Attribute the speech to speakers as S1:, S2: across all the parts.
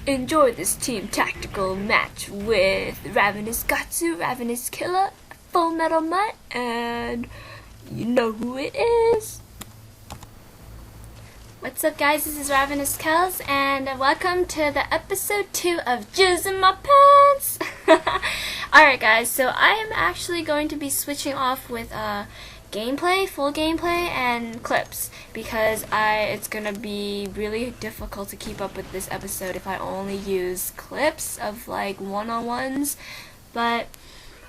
S1: Enjoy this team tactical match with Ravenous Gatsu, Ravenous Killer, Full Metal Mutt, and you know who it is. What's up, guys? This is Ravenous KELLS, and welcome to the episode 2 of Jizz in my pants. Alright, guys, so I am actually going to be switching off with gameplay, full gameplay, and clips, because it's gonna be really difficult to keep up with this episode if I only use clips of like one-on-ones. But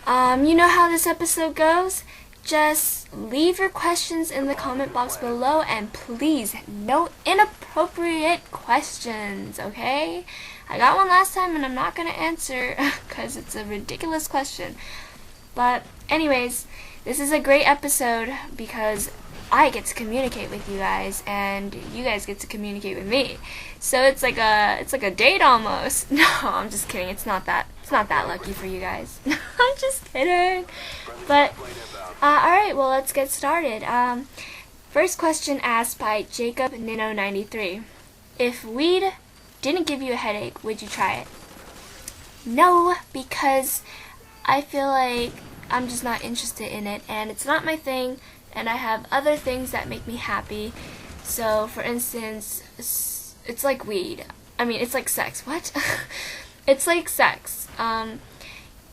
S1: you know how this episode goes. Just leave your questions in the comment box below, and please, no inappropriate questions, okay? I got one last time and I'm not gonna answer because it's a ridiculous question. But anyways, this is a great episode because I get to communicate with you guys and you guys get to communicate with me. So it's like a date almost. No, I'm just kidding. It's not that lucky for you guys. I'm just kidding. But alright, well, let's get started. First question asked by Jacob Nino 93. If weed didn't give you a headache, would you try it? No, because I feel like I'm just not interested in it, and it's not my thing, and I have other things that make me happy. So, for instance, it's like weed. I mean, it's like sex. What? It's like sex.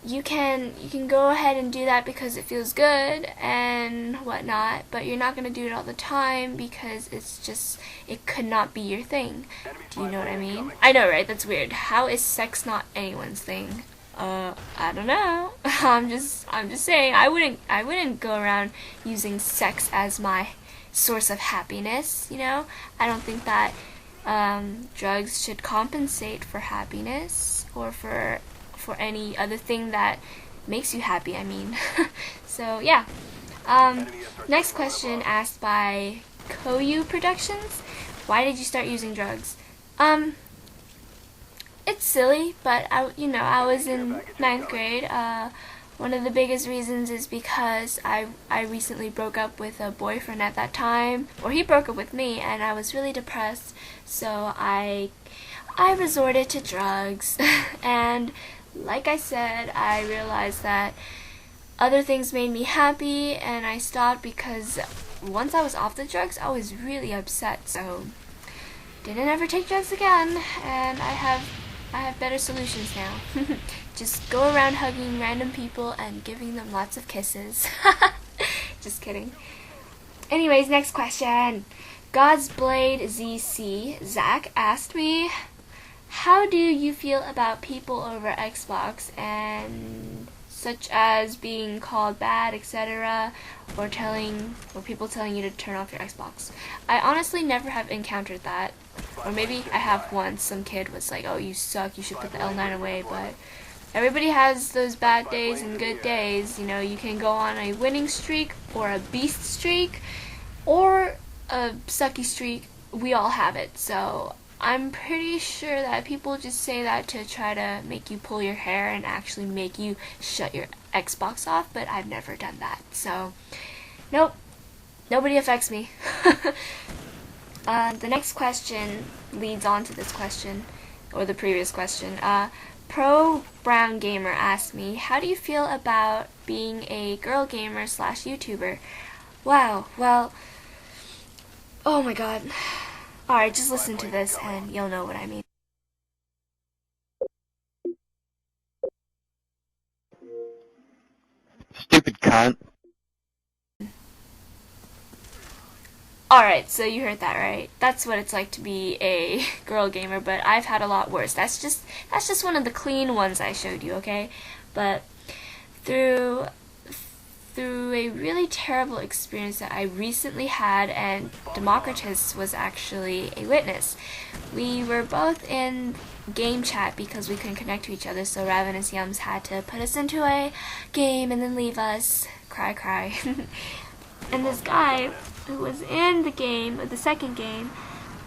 S1: You can go ahead and do that because it feels good and whatnot, but you're not gonna do it all the time because it could not be your thing. Do you know what I mean? I know, right? That's weird. How is sex not anyone's thing? I don't know. I'm just saying. I wouldn't go around using sex as my source of happiness. You know, I don't think that drugs should compensate for happiness or for any other thing that makes you happy, I mean. So yeah. Next question asked by Koyu Productions. Why did you start using drugs? It's silly, but I was in 9th grade. One of the biggest reasons is because I recently broke up with a boyfriend at that time, or he broke up with me, and I was really depressed. So I resorted to drugs, and like I said, I realized that other things made me happy, and I stopped because once I was off the drugs, I was really upset. So didn't ever take drugs again, and I have better solutions now. Just go around hugging random people and giving them lots of kisses. Just kidding. Anyways, next question. God's Blade ZC Zach asked me, how do you feel about people over Xbox, and such as being called bad, etc., or people telling you to turn off your Xbox? I honestly never have encountered that. Or maybe I have once. Some kid was like, oh, you suck, you should put the L9 away. But everybody has those bad days and good days. You know, you can go on a winning streak or a beast streak or a sucky streak. We all have it. So I'm pretty sure that people just say that to try to make you pull your hair and actually make you shut your Xbox off. But I've never done that. So nope, nobody affects me. The next question leads on to this question, or the previous question. Pro Brown Gamer asked me, how do you feel about being a girl gamer / YouTuber? Wow, well, oh my god. Alright, just listen to this and you'll know what I mean.
S2: Stupid cunt.
S1: Alright, so you heard that right. That's what it's like to be a girl gamer, but I've had a lot worse. That's just one of the clean ones I showed you, okay? But through a really terrible experience that I recently had, and Democritus was actually a witness. We were both in game chat because we couldn't connect to each other, so Ravenous Yums had to put us into a game and then leave us. Cry, cry. And this guy who was in the game, the second game,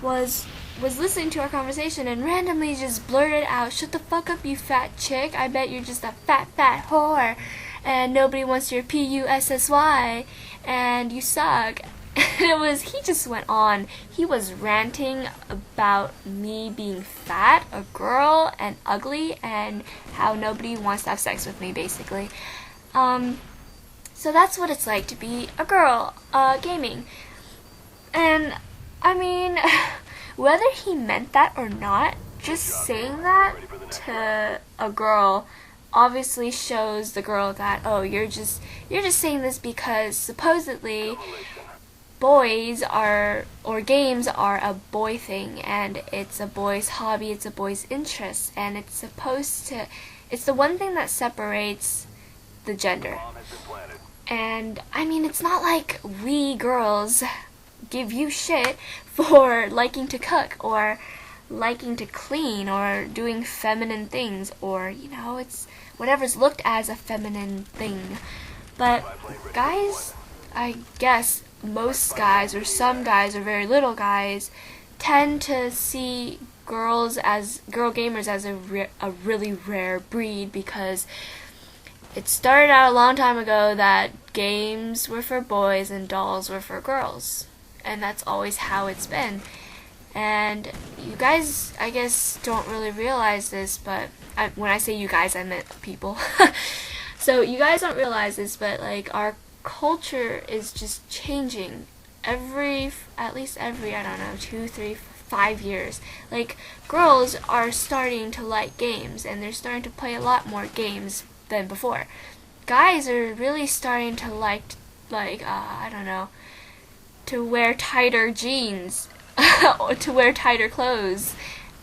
S1: was listening to our conversation and randomly just blurted out, "Shut the fuck up, you fat chick. I bet you're just a fat whore. And nobody wants your PUSSY. And you suck." he just went on. He was ranting about me being fat, a girl, and ugly, and how nobody wants to have sex with me, basically. So that's what it's like to be a girl, gaming. And, I mean, whether he meant that or not, just saying that to a girl obviously shows the girl that, oh, you're just saying this because supposedly boys are, or games are, a boy thing, and it's a boy's hobby, it's a boy's interest, and it's the one thing that separates the gender. And I mean, it's not like we girls give you shit for liking to cook or liking to clean or doing feminine things, or, you know, it's whatever's looked as a feminine thing. But guys, I guess most guys, or some guys, or very little guys, tend to see girl gamers as a really rare breed, because it started out a long time ago that games were for boys and dolls were for girls, and that's always how it's been. And you guys, I guess, don't really realize this, but when I say you guys, I meant people. So you guys don't realize this, but like, our culture is just changing at least every, I don't know, 2, 3, 5 years. Like, girls are starting to like games, and they're starting to play a lot more games than before. Guys are really starting to like I don't know, to wear tighter jeans or to wear tighter clothes,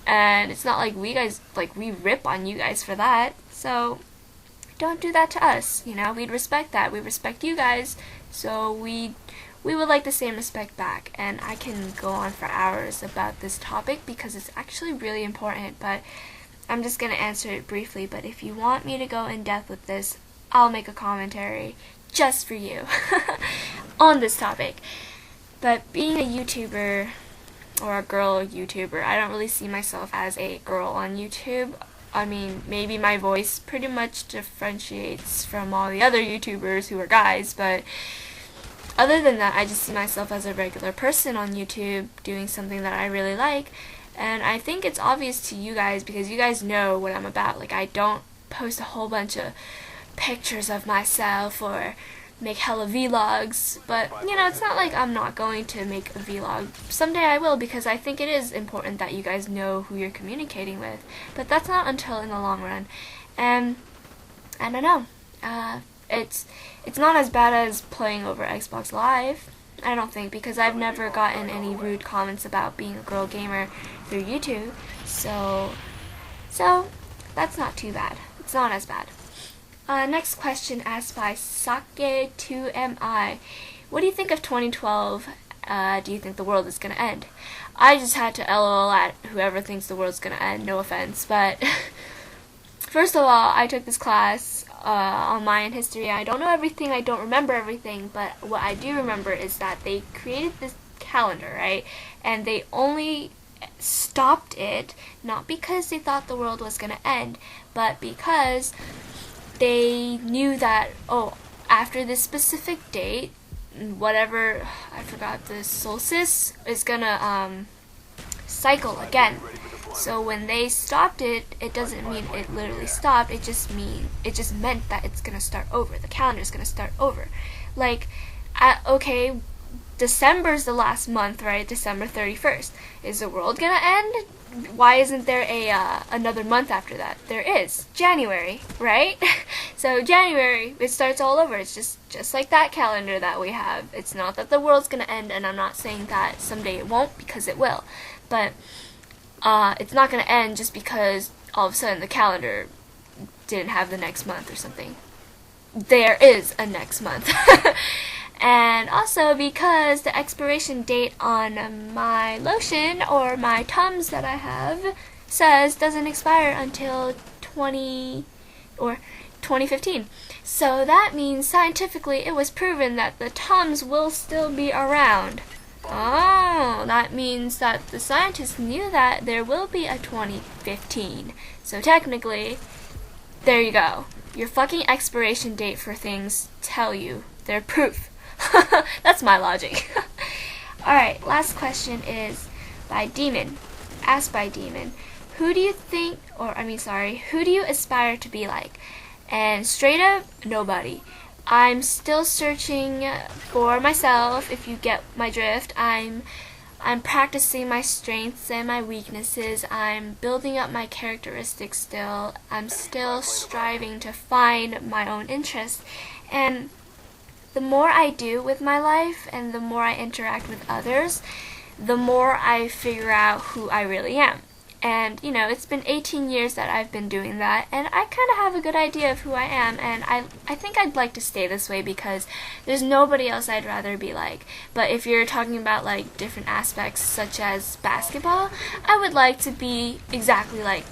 S1: and it's not like we rip on you guys for that. So don't do that to us, you know. We'd respect that. We respect you guys, so we would like the same respect back. And I can go on for hours about this topic because it's actually really important, but I'm just going to answer it briefly. But if you want me to go in depth with this, I'll make a commentary just for you on this topic. But being a YouTuber, or a girl YouTuber, I don't really see myself as a girl on YouTube. I mean, maybe my voice pretty much differentiates from all the other YouTubers who are guys, but other than that, I just see myself as a regular person on YouTube doing something that I really like. And I think it's obvious to you guys because you guys know what I'm about. Like, I don't post a whole bunch of pictures of myself or make hella vlogs, but, you know, it's not like I'm not going to make a vlog. Someday I will, because I think it is important that you guys know who you're communicating with, but that's not until in the long run. And I don't know, it's not as bad as playing over Xbox Live, I don't think, because I've never gotten any rude comments about being a girl gamer through YouTube, so that's not too bad. It's not as bad. Next question asked by Sake2mi. What do you think of 2012? Do you think the world is going to end? I just had to LOL at whoever thinks the world's going to end, no offense, but first of all, I took this class on Mayan history. I don't know everything, I don't remember everything, but what I do remember is that they created this calendar, right? And they only stopped it, not because they thought the world was going to end, but because they knew that, oh, after this specific date, whatever, I forgot, the solstice is gonna cycle again. So when they stopped it, it doesn't mean it literally stopped, it just meant that it's gonna start over. The calendar's gonna start over. Like, okay, December's the last month, right? December 31st. Is the world gonna end? Why isn't there another month after that? There is. January, right? So January, it starts all over. It's just like that calendar that we have. It's not that the world's gonna end, and I'm not saying that someday it won't, because it will. But it's not gonna end just because all of a sudden the calendar didn't have the next month or something. There is a next month. And also because the expiration date on my lotion or my Tums that I have says doesn't expire until 2015. So that means scientifically it was proven that the Tums will still be around. Oh, that means that the scientists knew that there will be a 2015. So technically, there you go. Your fucking expiration date for things tell you. They're proof. That's my logic. Alright, last question is by Demon. Asked by Demon. Who do you think, who do you aspire to be like? And straight up, nobody. I'm still searching for myself, if you get my drift. I'm practicing my strengths and my weaknesses. I'm building up my characteristics still. I'm still striving to find my own interests. And the more I do with my life and the more I interact with others, the more I figure out who I really am. And, you know, it's been 18 years that I've been doing that, and I kind of have a good idea of who I am, and I think I'd like to stay this way because there's nobody else I'd rather be like. But if you're talking about, like, different aspects, such as basketball, I would like to be exactly like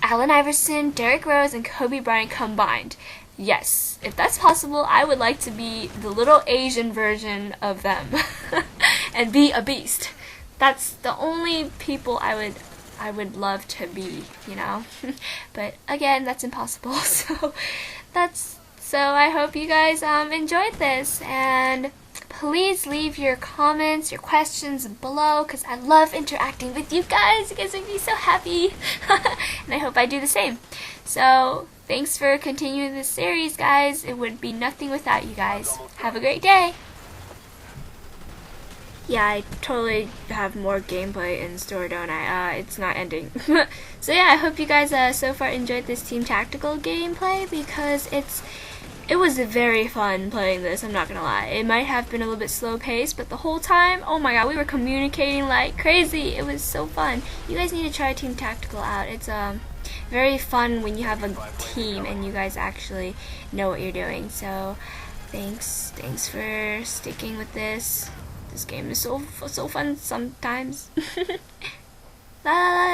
S1: Allen Iverson, Derrick Rose, and Kobe Bryant combined. Yes, if that's possible, I would like to be the little Asian version of them and be a beast. That's the only people I would love to be, you know. But again, that's impossible. So I hope you guys enjoyed this, and please leave your comments, your questions below, because I love interacting with you guys. You guys make me so happy. And I hope I do the same. So thanks for continuing this series, guys. It would be nothing without you guys. Have a great day. Yeah, I totally have more gameplay in store, don't I? It's not ending. So yeah, I hope you guys so far enjoyed this Team Tactical gameplay, because it was very fun playing this, I'm not gonna lie. It might have been a little bit slow paced, but the whole time, oh my god, we were communicating like crazy. It was so fun. You guys need to try Team Tactical out. It's very fun when you have a team and you guys actually know what you're doing. So thanks for sticking with this. This game is so fun sometimes. La la la.